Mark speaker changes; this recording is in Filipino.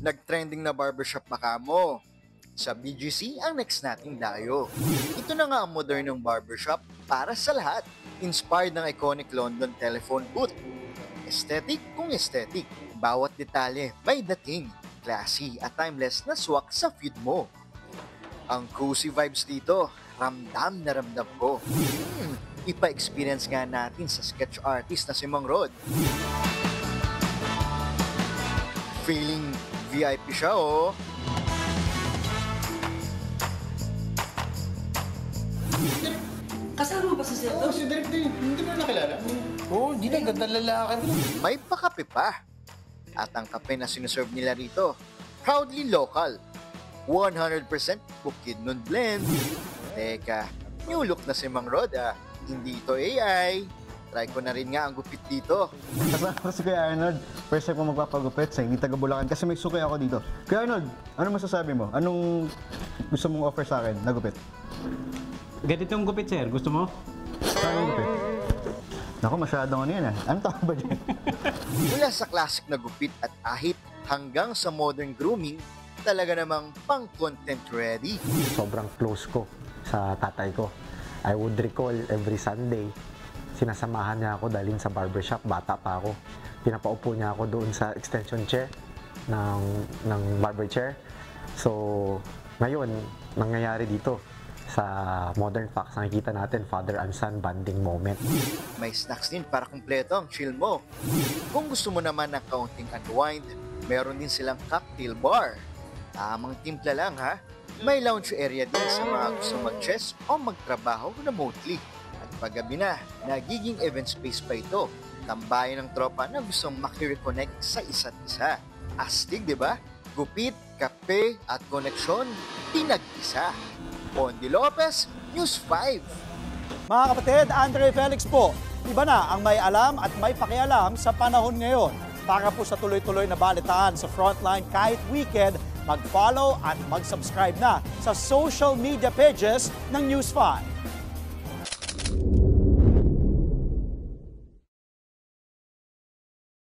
Speaker 1: Nag-trending na barbershop baka mo. Sa BGC ang next nating dayo. Ito na nga ang modernong barbershop para sa lahat. Inspired ng iconic London telephone booth. Aesthetic kung aesthetic. Bawat detalye may dating. Classy at timeless na swak sa feed mo. Ang cozy vibes dito, ramdam na ramdam ko. Ipa-experience nga natin sa sketch artist na si Mang Rod. Feeling VIP siya oh.
Speaker 2: Kasama ba si Sir?
Speaker 3: Oo, si Direk din. Hindi mo nakilala?
Speaker 4: Oo, hindi na. Ganda lalaki.
Speaker 1: May pakape pa. At ang kape na sinuserve nila rito, proudly local. 100% Bukidnon blend. Teka, new look na si Mang Rod ah. Hindi ito AI. Try ko na rin nga ang gupit dito.
Speaker 3: Kasama ko si Kuya Arnold. First time ko magpapagupit sa hindi taga Bulacan kasi may suki ako dito. Kuya Arnold, ano masasabi mo? Anong gusto mong offer sa akin na gupit?
Speaker 5: Ganitong gupit, sir. Gusto mo?
Speaker 3: Anong gupit? Naku, masyadong ano yan ah. Anong tawag ba dyan?
Speaker 1: Mula sa classic na gupit at ahit hanggang sa modern grooming, talaga namang pang-content ready.
Speaker 6: Sobrang close ko sa tatay ko. I would recall every Sunday, sinasamahan niya ako dalhin sa barbershop, bata pa ako. Pinapaupo niya ako doon sa extension chair ng barber chair. So, ngayon, nangyayari dito sa Modern Facts, nakikita natin father and son bonding moment.
Speaker 1: May snacks din para kumpleto ang chill mo. Kung gusto mo naman ng kaunting unwind, meron din silang cocktail bar. Tamang timpla lang ha. May lounge area din sa mga gusto mag-chess o magtrabaho remotely. At paggabi na, nagiging event space pa ito. Tambayan ng tropa na gustong makireconnect sa isa't isa. Astig, di ba? Gupit, kape at koneksyon, pinag-isa. Pondi Lopez, News 5.
Speaker 7: Mga kapatid, Andre Felix po. Iba na ang may alam at may pakialam sa panahon ngayon. Para po sa tuloy-tuloy na balitaan sa Frontline kahit weekend, mag-follow at mag-subscribe na sa social media pages ng News 5.